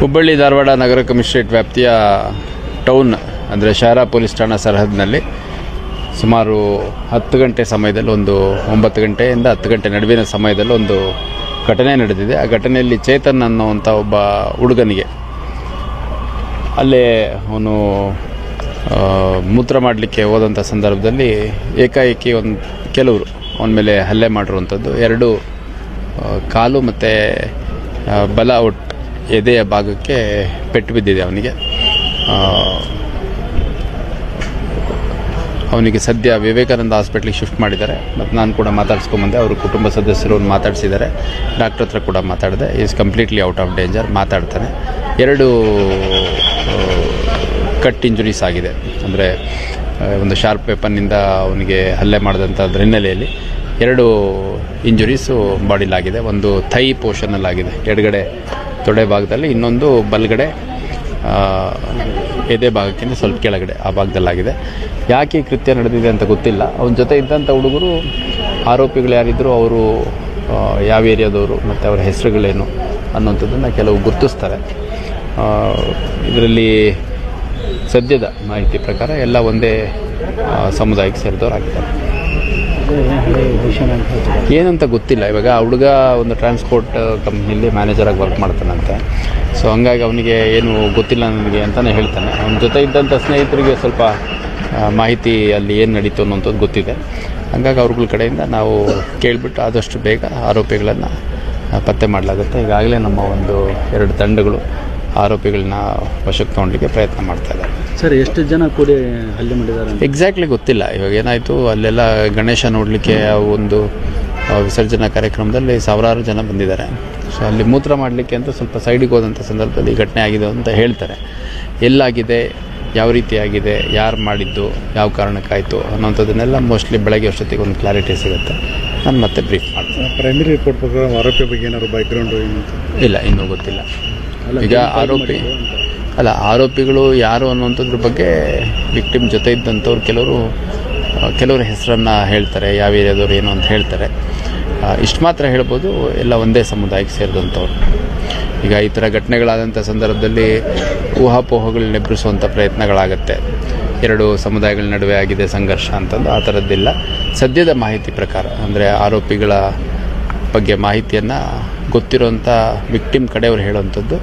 ಹುಬ್ಬಳ್ಳಿ ಧಾರವಾಡ ನಗರ commissionerate ವ್ಯಾಪ್ತಿಯ town ಅಂದರೆ ಶಹರ ಪೊಲೀಸ್ ಠಾಣಾ ಸರಹದ್ದಿನಲ್ಲಿ ಸುಮಾರು 10 ಗಂಟೆ ಸಮಯದಲ್ಲಿ 9 ಗಂಟೆಯಿಂದ 10 ಗಂಟೆ ನಡುವಿನ ಸಮಯದಲ್ಲಿ ಒಂದು ಘಟನೆ ನಡೆದಿದೆ. ಆ ಘಟನೆಯಲ್ಲಿ ಚೇತನ್ ಅನ್ನುವಂಥ ಒಬ್ಬ ಹುಡುಗನಿಗೆ ಅಲ್ಲೇ ಅವನು ಮೂತ್ರ ಮಾಡಲಿಕ್ಕೆ ಹೋದಂಥ ಸಂದರ್ಭದಲ್ಲಿ ಏಕಾಏಕಿ ಕೆಲವರು ಅವನ ಮೇಲೆ ಹಲ್ಲೆ ಮಾಡಿರುವಂಥದ್ದು. 2 ಕಾಲು ಮತ್ತು ಬಲ ಎದೆಯ ಭಾಗಕ್ಕೆ ಪೆಟ್ಟು ಬಿದ್ದಿದೆ. ಅವನಿಗೆ ಸದ್ಯ ವಿವೇಕಾನಂದ ಹಾಸ್ಪಿಟ್ಲಿಗೆ ಶಿಫ್ಟ್ ಮಾಡಿದ್ದಾರೆ. ಮತ್ತು ನಾನು ಕೂಡ ಮಾತಾಡ್ಸ್ಕೊಂಬಂದೆ. ಅವರು ಕುಟುಂಬ ಸದಸ್ಯರು ಮಾತಾಡಿಸಿದ್ದಾರೆ. ಡಾಕ್ಟರ್ ಹತ್ರ ಕೂಡ ಮಾತಾಡಿದೆ. Is completely out of danger, ಮಾತಾಡ್ತಾನೆ. 2 ಕಟ್ ಇಂಜುರೀಸ್ ಆಗಿದೆ. ಅಂದರೆ ಒಂದು ಶಾರ್ಪ್ ವೆಪನ್ನಿಂದ ಅವನಿಗೆ ಹಲ್ಲೆ ಮಾಡಿದಂಥದ್ರ ಹಿನ್ನೆಲೆಯಲ್ಲಿ 2 ಇಂಜುರೀಸು ಬಾಡಿಲಾಗಿದೆ. ಒಂದು ಥೈ ಪೋರ್ಷನಲ್ಲಾಗಿದೆ, ಎಡಗಡೆ ತೊಡೆ ಭಾಗದಲ್ಲಿ, ಇನ್ನೊಂದು ಬಲಗಡೆ ಎದೆ ಭಾಗಕ್ಕಿಂತ ಸ್ವಲ್ಪ ಕೆಳಗಡೆ ಆ ಭಾಗದಲ್ಲಾಗಿದೆ. ಯಾಕೆ ಕೃತ್ಯ ನಡೆದಿದೆ ಅಂತ ಗೊತ್ತಿಲ್ಲ. ಅವನ ಜೊತೆ ಇದ್ದಂಥ ಹುಡುಗರು, ಆರೋಪಿಗಳು ಯಾರಿದ್ದರು, ಅವರು ಯಾವ ಏರಿಯಾದವರು ಮತ್ತು ಅವರ ಹೆಸರುಗಳೇನು ಅನ್ನೋಂಥದ್ದನ್ನು ಕೆಲವು ಗುರುತಿಸ್ತಾರೆ. ಇದರಲ್ಲಿ ಸದ್ಯದ ಮಾಹಿತಿ ಪ್ರಕಾರ ಎಲ್ಲ ಒಂದೇ ಸಮುದಾಯಕ್ಕೆ ಸೇರಿದವರಾಗಿದ್ದಾರೆ. ಏನಂತ ಗೊತ್ತಿಲ್ಲ. ಇವಾಗ ಆ ಹುಡುಗ ಒಂದು ಟ್ರಾನ್ಸ್ಪೋರ್ಟ್ ಕಂಪ್ನಿಯಲ್ಲಿ ಮ್ಯಾನೇಜರಾಗಿ ವರ್ಕ್ ಮಾಡ್ತಾನಂತೆ. ಸೊ ಹಂಗಾಗಿ ಅವನಿಗೆ ಏನು ಗೊತ್ತಿಲ್ಲ ನನಗೆ ಅಂತಲೇ ಹೇಳ್ತಾನೆ. ಅವನ ಜೊತೆ ಇದ್ದಂಥ ಸ್ನೇಹಿತರಿಗೆ ಸ್ವಲ್ಪ ಮಾಹಿತಿ ಅಲ್ಲಿ ಏನು ನಡೀತು ಅನ್ನೋಂಥದ್ದು ಗೊತ್ತಿದೆ. ಹಂಗಾಗಿ ಅವ್ರಗಳ ಕಡೆಯಿಂದ ನಾವು ಕೇಳಿಬಿಟ್ಟು ಆದಷ್ಟು ಬೇಗ ಆರೋಪಿಗಳನ್ನು ಪತ್ತೆ ಮಾಡಲಾಗುತ್ತೆ. ಈಗಾಗಲೇ ನಮ್ಮ 2 ತಂಡಗಳು ಆರೋಪಿಗಳನ್ನ ವಶಕ್ಕೆ ತಗೊಳ್ಳಿಕ್ಕೆ ಪ್ರಯತ್ನ ಮಾಡ್ತಾ ಇದ್ದಾರೆ. ಸರ್, ಎಷ್ಟು ಜನ ಕೂಡಿ ಹಲ್ಲೆ ಮಾಡಿದ್ದಾರೆ? ಎಕ್ಸಾಕ್ಟ್ಲಿ ಗೊತ್ತಿಲ್ಲ. ಇವಾಗ ಏನಾಯಿತು, ಅಲ್ಲೆಲ್ಲ ಗಣೇಶ ನೋಡಲಿಕ್ಕೆ ಒಂದು ವಿಸರ್ಜನಾ ಕಾರ್ಯಕ್ರಮದಲ್ಲಿ ಸಾವಿರಾರು ಜನ ಬಂದಿದ್ದಾರೆ. ಸೊ ಅಲ್ಲಿ ಮೂತ್ರ ಮಾಡಲಿಕ್ಕೆ ಅಂತ ಸ್ವಲ್ಪ ಸೈಡಿಗೆ ಹೋದಂಥ ಸಂದರ್ಭದಲ್ಲಿ ಘಟನೆ ಆಗಿದೆ ಅಂತ ಹೇಳ್ತಾರೆ. ಎಲ್ಲಾಗಿದೆ, ಯಾವ ರೀತಿ ಆಗಿದೆ, ಯಾರು ಮಾಡಿದ್ದು, ಯಾವ ಕಾರಣಕ್ಕಾಯಿತು ಅನ್ನೋಂಥದ್ದನ್ನೆಲ್ಲ ಮೋಸ್ಟ್ಲಿ ಬೆಳಗ್ಗೆ ಅಷ್ಟೊತ್ತಿಗೆ ಒಂದು ಕ್ಲಾರಿಟಿ ಸಿಗುತ್ತೆ. ನಾನು ಮತ್ತೆ ಬ್ರೀಫ್ ಮಾಡ್ತೀನಿ. ಪ್ರೈಮರಿ ರಿಪೋರ್ಟ್ ಪ್ರಕಾರ ಆರೋಪಿ ಬಗ್ಗೆ ಏನಾದ್ರು ಬ್ಯಾಕ್ಗ್ರೌಂಡು ಇಲ್ಲ, ಇನ್ನೂ ಗೊತ್ತಿಲ್ಲ. ಈಗ ಆರೋಪಿಗಳು ಯಾರು ಅನ್ನುವಂಥದ್ರ ಬಗ್ಗೆ ವಿಕ್ಟಿಮ್ ಜೊತೆ ಇದ್ದಂಥವ್ರು ಕೆಲವರು ಹೆಸರನ್ನು ಹೇಳ್ತಾರೆ, ಯಾವ ಏರಿಯಾದವ್ರು ಏನು ಅಂತ ಹೇಳ್ತಾರೆ. ಇಷ್ಟು ಮಾತ್ರ ಹೇಳ್ಬೋದು, ಎಲ್ಲ ಒಂದೇ ಸಮುದಾಯಕ್ಕೆ ಸೇರಿದಂಥವ್ರು. ಈಗ ಈ ಥರ ಘಟನೆಗಳಾದಂಥ ಸಂದರ್ಭದಲ್ಲಿ ಊಹಾಪೋಹಗಳನ್ನ ಎಬ್ಬರಿಸುವಂಥ ಪ್ರಯತ್ನಗಳಾಗತ್ತೆ. 2 ಸಮುದಾಯಗಳ ನಡುವೆ ಆಗಿದೆ ಸಂಘರ್ಷ ಅಂತಂದು ಆ ಥರದ್ದಿಲ್ಲ. ಸದ್ಯದ ಮಾಹಿತಿ ಪ್ರಕಾರ ಅಂದರೆ ಆರೋಪಿಗಳ ಬಗ್ಗೆ ಮಾಹಿತಿಯನ್ನು ಗೊತ್ತಿರೋಂಥ ವಿಕ್ಟಿಮ್ ಕಡೆಯವರು ಹೇಳೋವಂಥದ್ದು,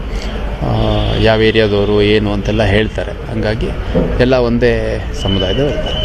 ಯಾವ ಏರಿಯಾದವರು ಏನು ಅಂತೆಲ್ಲ ಹೇಳ್ತಾರೆ. ಹಂಗಾಗಿ ಎಲ್ಲ ಒಂದೇ ಸಮುದಾಯದವರು ಇರ್ತಾರೆ.